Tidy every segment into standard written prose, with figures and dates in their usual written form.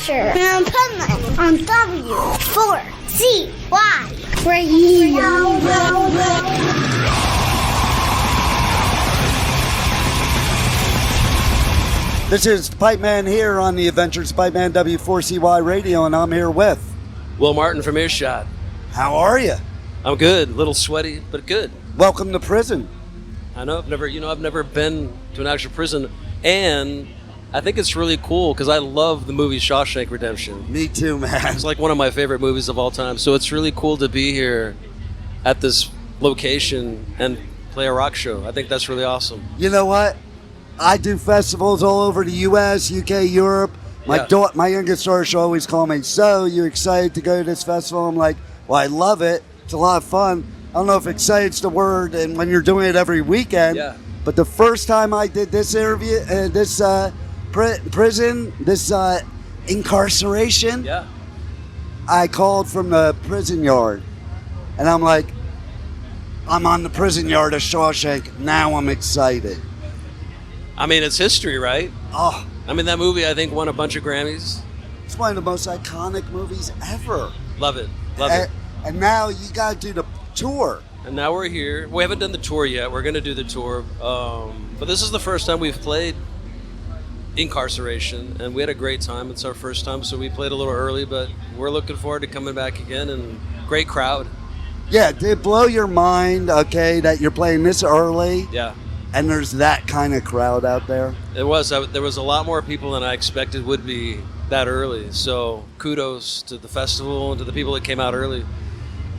Chapter and Pipeman on W4CY Radio. This is Pipeman here on the Adventures Pipeman W4CY Radio, and I'm here with Will Martin from Earshot. How are you? I'm good. A little sweaty, but good. Welcome to prison. I know. I've never been to an actual prison, and I think it's really cool because I love the movie Shawshank Redemption. Me too, man. It's like one of my favorite movies of all time. So it's really cool to be here at this location and play a rock show. I think that's really awesome. You know what? I do festivals all over the U.S., U.K., Europe. My youngest daughter, she always call me, "So, you excited to go to this festival?" I'm like, well, I love it. It's a lot of fun. I don't know if excited's the word, and when you're doing it every weekend. Yeah. But the first time I did this interview, prison, incarceration, Yeah. I called from the prison yard. And I'm like, I'm on the prison yard of Shawshank. Now I'm excited. I mean, it's history, right? Oh, I mean, that movie, I think, won a bunch of Grammys. it's one of the most iconic movies ever. Love it. Love it. And now you got to do the tour. And now we're here. We haven't done the tour yet. We're going to do the tour. But this is the first time we've played Incarceration, and we had a great time. It's our first time, so we played a little early, but we're looking forward to coming back again, and great crowd. Yeah, did it blow your mind, okay, that you're playing this early? Yeah. And there's that kind of crowd out there? It was. There was a lot more people than I expected would be that early. So kudos to the festival and to the people that came out early.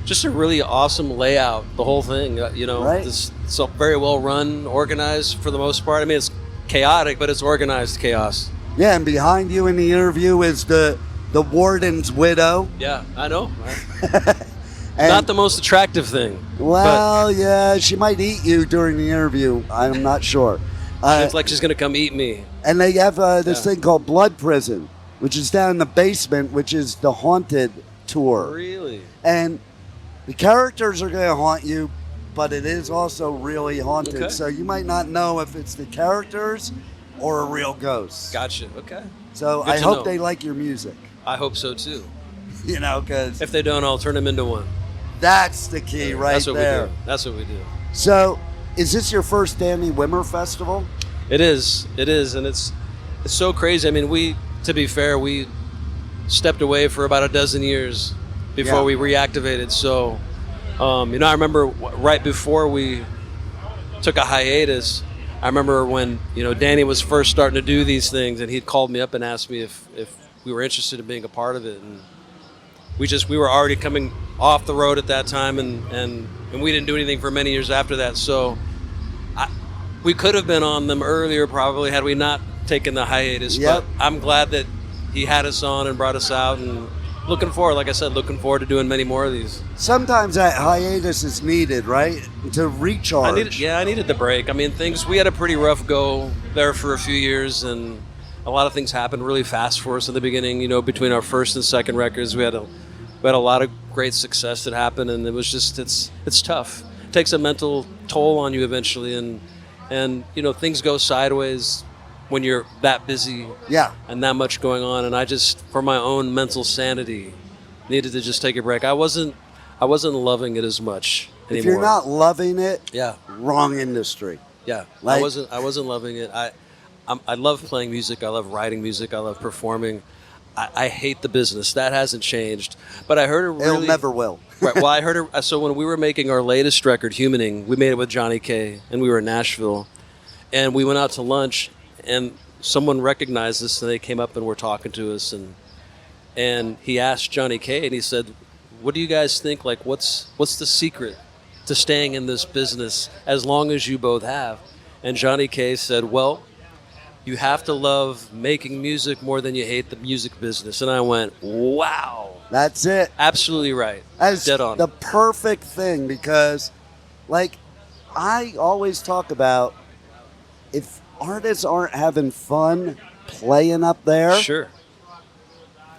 Just a really awesome layout, the whole thing. Right. It's very well run, organized for the most part. I mean, it's chaotic, but it's organized chaos. Yeah, and behind you in the interview is the warden's widow. Yeah, I know. And, Not the most attractive thing. well, yeah, she might eat you during the interview. I'm not sure. It's like she's going to come eat me. And they have this thing called Blood Prison, which is down in the basement, which is the haunted tour. Really? And the characters are going to haunt you, but it is also really haunted. Okay. So you might not know if it's the characters or a real ghost. Gotcha. Okay. So Good I to hope know. they like your music, I hope so, too. because If they don't, I'll turn them into one. that's the key right That's what there. we do. That's what we do. So is this your first Danny Wimmer festival? It is, and it's so crazy. I mean, to be fair, we stepped away for about a dozen years before we reactivated. So, I remember right before we took a hiatus, I remember when, Danny was first starting to do these things, and he'd called me up and asked me if we were interested in being a part of it. And we were already coming off the road at that time, and we didn't do anything for many years after that. So we could have been on them earlier probably had we not taken the hiatus. Yep. But I'm glad that he had us on and brought us out, and looking forward to doing many more of these. Sometimes that hiatus is needed, right? To recharge. I needed the break. I mean, we had a pretty rough go there for a few years, and a lot of things happened really fast for us in the beginning. Between our first and second records, we had a lot of great success that happened, and it was just it's tough. It takes a mental toll on you eventually, and things go sideways when you're that busy and that much going on. And I just, for my own mental sanity, needed to just take a break. I wasn't loving it as much anymore. If you're not loving it, Yeah. wrong industry. Yeah, Like- I wasn't loving it. I love playing music. I love writing music. I love performing. I hate the business. That hasn't changed. But I heard it really... It'll never will. Right. Well, I heard it... So when we were making our latest record, Humaning, we made it with Johnny K, and we were in Nashville. And we went out to lunch, and someone recognized us, and they came up and were talking to us. And he asked Johnny K, and he said, what do you guys think? Like, what's the secret to staying in this business as long as you both have? And Johnny K said, well, you have to love making music more than you hate the music business. And I went, wow. That's it. Absolutely right. That's dead on. the perfect thing, because, I always talk about if artists aren't having fun playing up there, Sure.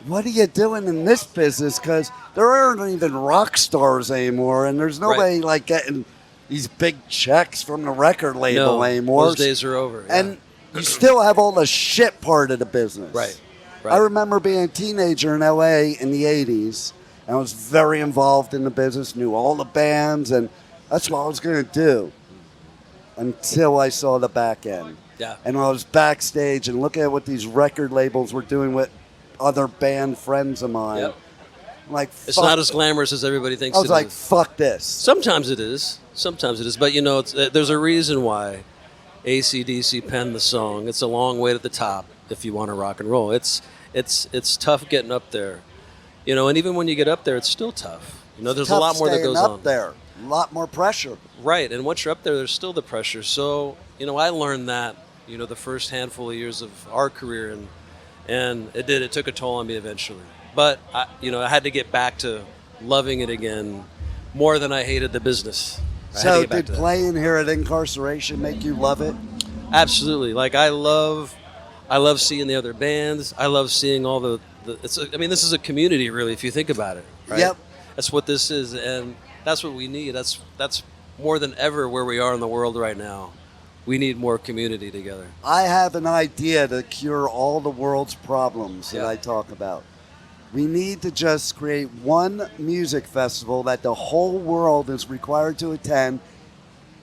what are you doing in this business? Because there aren't even rock stars anymore, and there's nobody getting these big checks from the record label No, anymore. those days are over. Yeah. And you still have all the shit part of the business. Right. Right. I remember being a teenager in LA in the 80s, and I was very involved in the business, knew all the bands, and that's what I was going to do until I saw the back end. Yeah. And when I was backstage and looking at what these record labels were doing with other band friends of mine, Yep. I'm like, It's fuck not as it. glamorous as everybody thinks I was it like, is. fuck this. Sometimes it is. But you know, there's a reason why AC/DC penned the song. It's a long way to the top if you want to rock and roll. It's tough getting up there, you know. And even when you get up there, it's still tough. You know, there's a lot more that goes up on. there. A lot more pressure. Right, and once you're up there, there's still the pressure. So, you know, I learned that, you know, the first handful of years of our career, and it took a toll on me eventually. But I had to get back to loving it again more than I hated the business. So did playing here at Incarceration make you love it? Absolutely. Like I love seeing the other bands. I love seeing all this is a community, really, if you think about it. Right? Yep. That's what this is, and that's what we need. That's more than ever where we are in the world right now. We need more community together. I have an idea to cure all the world's problems that I talk about. We need to just create one music festival that the whole world is required to attend.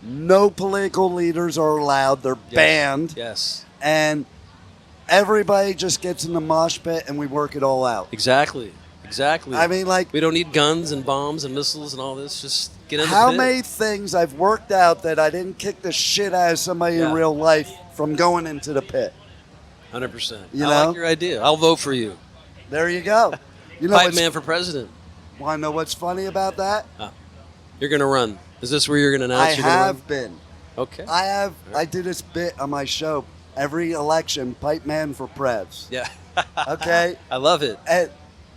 No political leaders are allowed. They're banned. Yes. And everybody just gets in the mosh pit and we work it all out. Exactly. I mean, like, we don't need guns and bombs and missiles and all this. Just get in the how pit. many things I've worked out that I didn't kick the shit out of somebody in real life from going into the pit. 100%. You I know? like your idea. I'll vote for you. There you go. You know, Pipeman for president. Want to know what's funny about that? You're going to run. Is this where you're going to announce I you're going to run? have been. Okay. I do this bit on my show every election, Pipeman for Prez. Yeah. Okay? I love it. And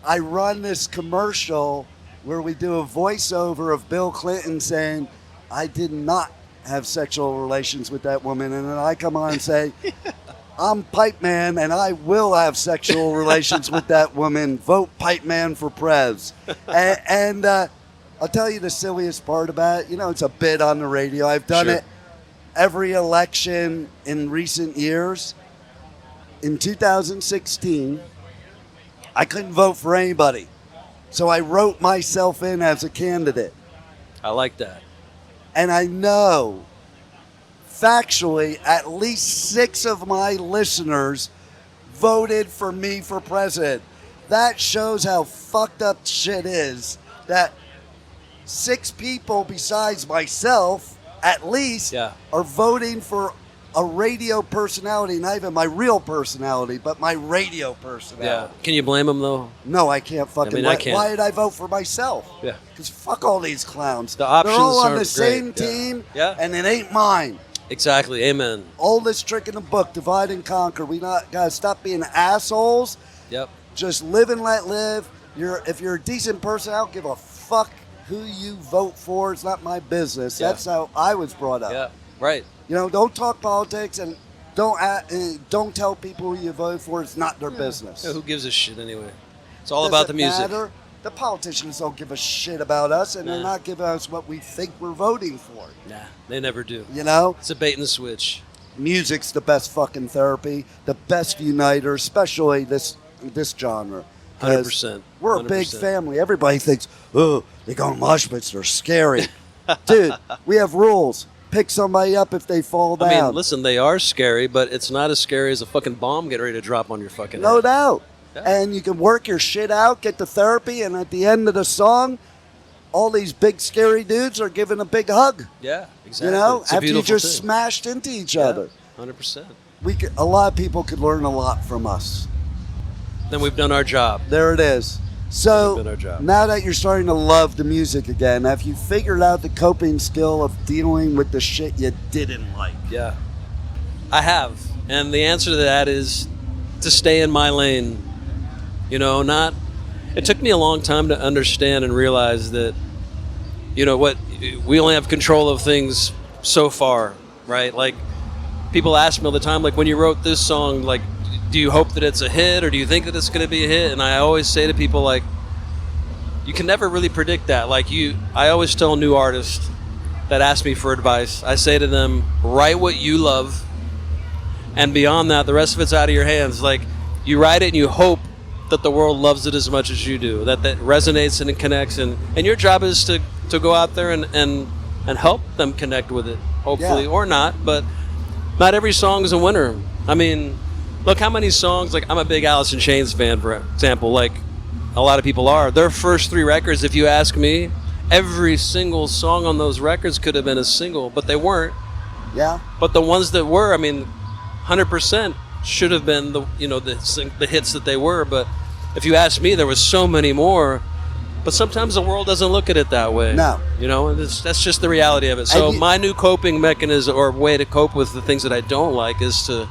I run this commercial where we do a voiceover of Bill Clinton saying, I did not have sexual relations with that woman. And then I come on and say, I'm Pipeman and I will have sexual relations with that woman. Vote Pipeman for Prez. And I'll tell you the silliest part about it. You know, it's a bit on the radio. I've done it every election in recent years. In 2016, I couldn't vote for anybody. So I wrote myself in as a candidate. I like that. And I know, factually, at least 6 of my listeners voted for me for president. That shows how fucked up shit is that 6 people besides myself, at least, are voting for a radio personality, not even my real personality, but my radio personality. Yeah. Can you blame them, though? No, I can't fucking. I can't. Why did I vote for myself? Yeah. Because fuck all these clowns. The options They're all on aren't the same great. team, Yeah. and it ain't mine. Exactly. Amen. Oldest trick in the book, divide and conquer. We gotta stop being assholes. Yep. Just live and let live. If you're a decent person, I don't give a fuck who you vote for. It's not my business. Yeah. That's how I was brought up. Yeah. Right. You know, don't talk politics and don't tell people who you vote for. It's not their business. Yeah, who gives a shit anyway? It's all about the music. Matter? The politicians don't give a shit about us, and they're not giving us what we think we're voting for. Nah, they never do. You know? It's a bait and switch. Music's the best fucking therapy, the best uniter, especially this genre. 100%. We're a big family. Everybody thinks, oh, they go to mosh pits, they're scary. Dude, we have rules. Pick somebody up if they fall down. I mean, listen, they are scary, but it's not as scary as a fucking bomb getting ready to drop on your fucking No head. doubt. Yeah. And you can work your shit out, get the therapy, and at the end of the song, all these big scary dudes are giving a big hug. Yeah, exactly. You know, It's a after you beautiful just thing. smashed into each other. 100%. A lot of people could learn a lot from us. Then we've done our job. There it is. So We've done our job. now that you're starting to love the music again, have you figured out the coping skill of dealing with the shit you didn't like? Yeah. I have. And the answer to that is to stay in my lane. You know, it took me a long time to understand and realize that, you know, we only have control of things so far, right? Like, people ask me all the time, like, when you wrote this song, like, do you hope that it's a hit or do you think that it's going to be a hit? And I always say to people, like, you can never really predict that. Like, I always tell new artists that ask me for advice, I say to them, write what you love, and beyond that, the rest of it's out of your hands. Like, you write it and you hope that the world loves it as much as you do, that resonates and it connects, and your job is to go out there and help them connect with it, hopefully, or not, but not every song is a winner. I mean, look how many songs, like I'm a big Alice in Chains fan, for example, like a lot of people are. Their first 3 records, if you ask me, every single song on those records could have been a single, but they weren't. Yeah. But the ones that were, I mean, 100% should have been the hits that they were. But if you ask me, there was so many more. But sometimes the world doesn't look at it that way. No. You know, and that's just the reality of it. So my new coping mechanism or way to cope with the things that I don't like is to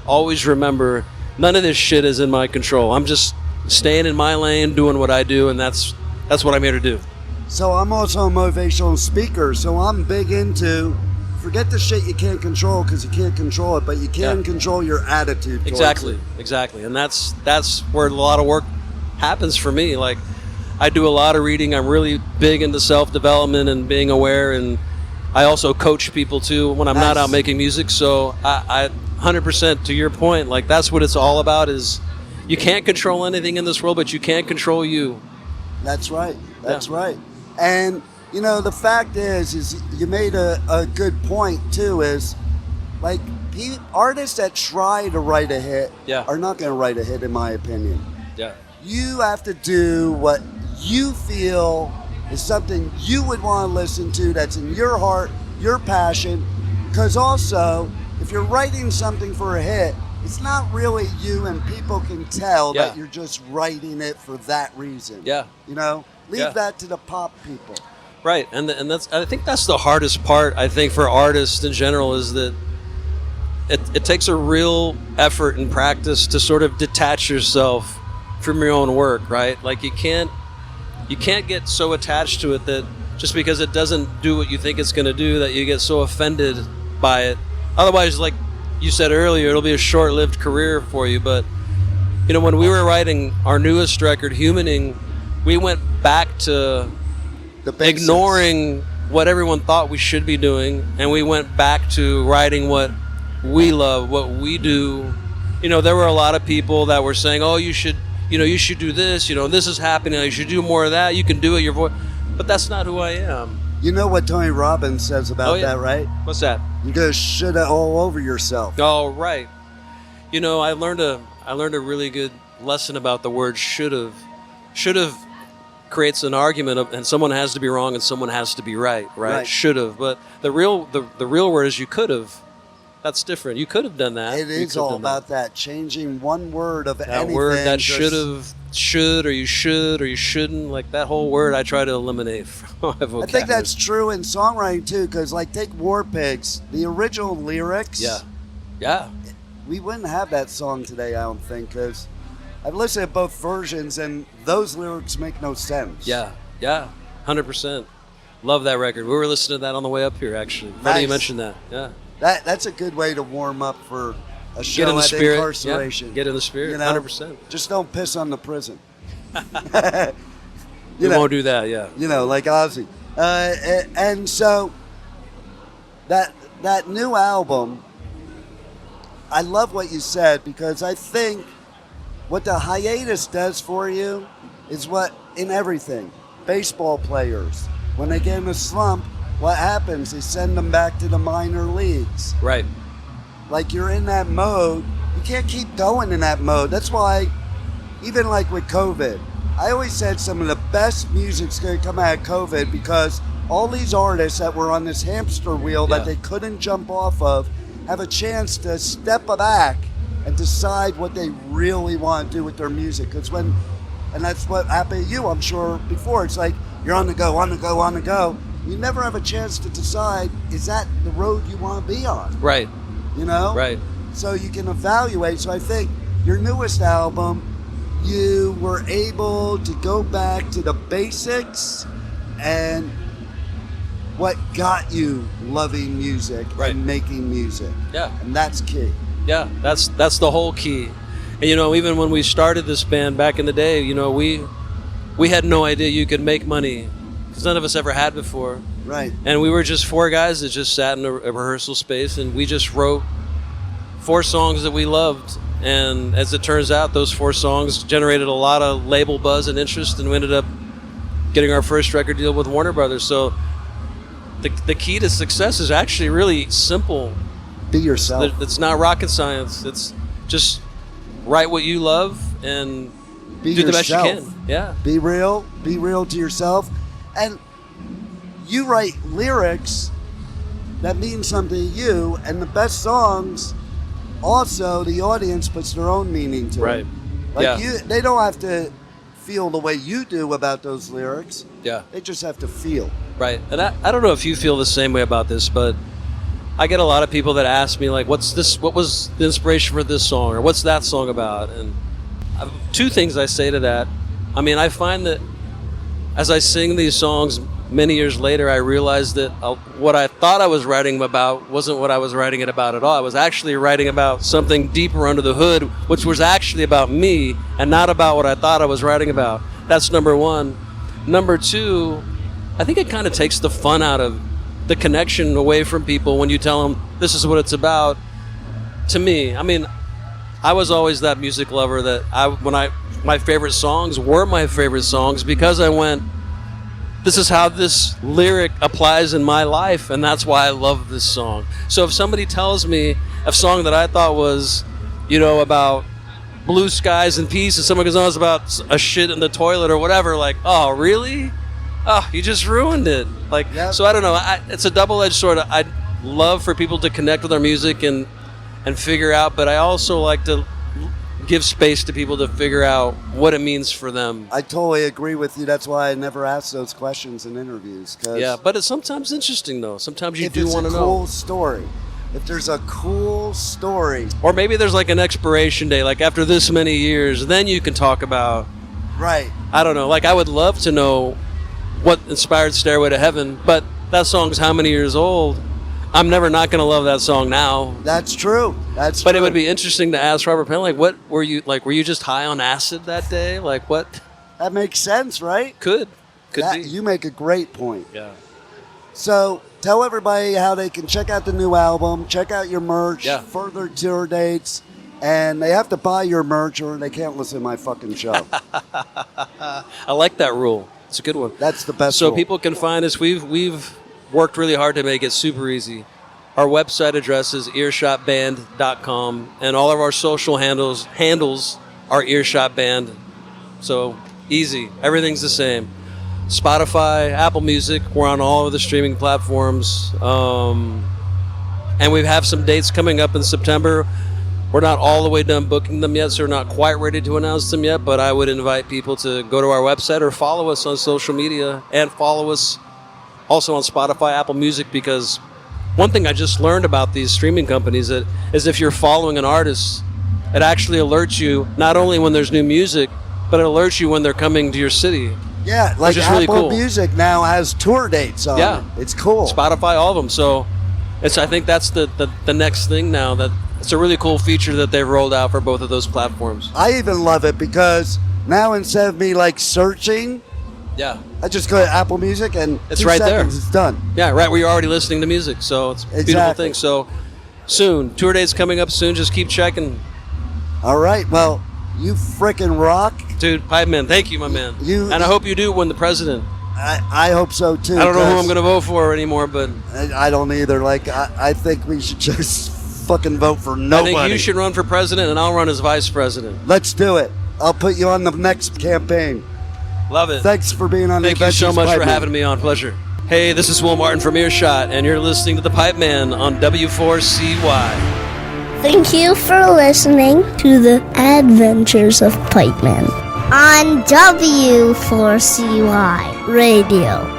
always remember none of this shit is in my control. I'm just staying in my lane, doing what I do, and that's what I'm here to do. So I'm also a motivational speaker, so I'm big into forget the shit you can't control because you can't control it, but you can control your attitude towards it. Exactly. And that's where a lot of work happens for me. Like, I do a lot of reading. I'm really big into self-development and being aware, and I also coach people too when I'm not out making music. So I 100% to your point, like that's what it's all about, is you can't control anything in this world, but you can control you. That's right. That's right. And you know, the fact is you made a good point too, is like artists that try to write a hit are not going to write a hit, in my opinion. Yeah. You have to do what you feel is something you would want to listen to, that's in your heart, your passion. Because also, if you're writing something for a hit, it's not really you, and people can tell that you're just writing it for that reason. Yeah. You know, leave that to the pop people. Right, and that's, I think that's the hardest part, I think, for artists in general, is that it takes a real effort and practice to sort of detach yourself from your own work, right? Like you can't get so attached to it that just because it doesn't do what you think it's going to do, that you get so offended by it. Otherwise, like you said earlier, it'll be a short-lived career for you. But you know, when we were writing our newest record, Humaning, we went back to ignoring what everyone thought we should be doing, and we went back to writing what we love, what we do. You know, there were a lot of people that were saying, oh, you should do this, this is happening, you should do more of that, you can do it, your voice. But that's not who I am. You know what Tony Robbins says about that, right? What's that? You just shoulda all over yourself. Oh, right. You know, I learned a really good lesson about the word should've. Should've creates an argument and someone has to be wrong and someone has to be right? Should've. But the real word is you could've. That's different. You could have done that. It is all about that, changing one word of anything. That word, that should, or you shouldn't, like that whole word I try to eliminate from my vocabulary. I think that's true in songwriting too, because like take War Pigs, the original lyrics. Yeah. We wouldn't have that song today, I don't think, because I've listened to both versions and those lyrics make no sense. Yeah, 100%. Love that record. We were listening to that on the way up here, actually. Funny you mentioned that. Yeah. That's a good way to warm up for a show at Incarceration. Get in the spirit, 100%. Just don't piss on the prison. You won't do that, You know, like Ozzy. And so that new album, I love what you said, because I think what the hiatus does for you is what in everything. Baseball players, when they get in a slump, what happens? They send them back to the minor leagues. Right. Like you're in that mode. You can't keep going in that mode. That's why, even like with COVID, I always said some of the best music's going to come out of COVID, because all these artists that were on this hamster wheel that they couldn't jump off of have a chance to step back and decide what they really want to do with their music. And that's what happened to you, I'm sure, before. It's like you're on the go. You never have a chance to decide, is that the road you want to be on? Right. You know? Right. So you can evaluate. So I think your newest album, you were able to go back to the basics and what got you loving music and making music. Yeah. And that's key. Yeah, that's the whole key. And even when we started this band back in the day, we had no idea you could make money, because none of us ever had before. Right. And we were just 4 guys that just sat in a rehearsal space, and we just wrote 4 songs that we loved, And as it turns out, those 4 songs generated a lot of label buzz and interest, and we ended up getting our first record deal with Warner Brothers. So the key to success is actually really simple. Be yourself. It's not rocket science. It's just write what you love and Be do yourself. the best you can. Yeah. Be real. Be real to yourself. And you write lyrics that mean something to you, and the best songs, also the audience puts their own meaning to Right. it. Like Yeah. they don't have to feel the way you do about those lyrics. Yeah. They just have to feel. Right. And I don't know if you feel the same way about this, but I get a lot of people that ask me, like, what was the inspiration for this song, or what's that song about? And 2 things I say to that. I mean, I find that as I sing these songs many years later, I realized that what I thought I was writing about wasn't what I was writing it about at all. I was actually writing about something deeper under the hood, which was actually about me and not about what I thought I was writing about. That's number 1. Number 2, I think it kind of takes the fun out of the connection away from people when you tell them this is what it's about. To me, I mean, I was always that music lover that my favorite songs were my favorite songs because I went, this is how this lyric applies in my life, and that's why I love this song. So if somebody tells me a song that I thought was, about blue skies and peace, and someone goes on, it's about a shit in the toilet or whatever, like, oh, really? Oh, you just ruined it. Like, Yep. So I don't know. It's a double-edged sword. I'd love for people to connect with our music and figure out, but I also like to give space to people to figure out what it means for them. I totally agree with you. That's why I never ask those questions in interviews. 'Cause Yeah, but it's sometimes interesting, though. Sometimes you if do it's want a to cool know. story, if there's a cool story, Or maybe there's like an expiration date, like after this many years, then you can talk about, right? I don't know, like I would love to know what inspired Stairway to Heaven, but that song's how many years old? I'm never not going to love that song now. That's true. That's But true. it would be interesting to ask Robert Penn, like, what were you, like, were you just high on acid that day? Like, what? That makes sense, right? Could That- be. You make a great point. Yeah. So tell everybody how they can check out the new album, check out your merch, Yeah. further tour dates, and they have to buy your merch or they can't listen to my fucking show. I like that rule. It's a good one. That's the best So rule. people can find us. We've worked really hard to make it super easy. Our website address is earshotband.com, and all of our social handles are Earshot Band. So easy. Everything's the same. Spotify, Apple Music. We're on all of the streaming platforms. And we have some dates coming up in September. We're not all the way done booking them yet, so we're not quite ready to announce them yet, but I would invite people to go to our website or follow us on social media and follow us also on Spotify, Apple Music, because one thing I just learned about these streaming companies is if you're following an artist, it actually alerts you not only when there's new music, but it alerts you when they're coming to your city. Yeah, like is Apple really cool. Music now has tour dates on Yeah. it. It's cool. Spotify, all of them. So I think that's the next thing now. That it's a really cool feature that they've rolled out for both of those platforms. I even love it because now instead of me like searching, Yeah. I just go to Apple Music and It's 2 right there. seconds, it's done. Yeah, right where you're already listening to music. So it's a beautiful Exactly. thing. So soon. Tour date's coming up soon. Just keep checking. All right, well, you frickin' rock. Dude, Pipeman, thank you, my man. You- and I hope you do win the president. I hope so too. I don't know who 'cause I'm going to vote for anymore, but I don't either. Like, I think we should just fucking vote for nobody. I think you should run for president, and I'll run as vice president. Let's do it. I'll put you on the next campaign. Love it. Thanks for being on Thank the you so Adventures much for Pipeman. having me on. Pleasure. Hey, this is Will Martin from Earshot, and you're listening to The Pipeman on W4CY. Thank you for listening to the Adventures of Pipeman on W4CY Radio.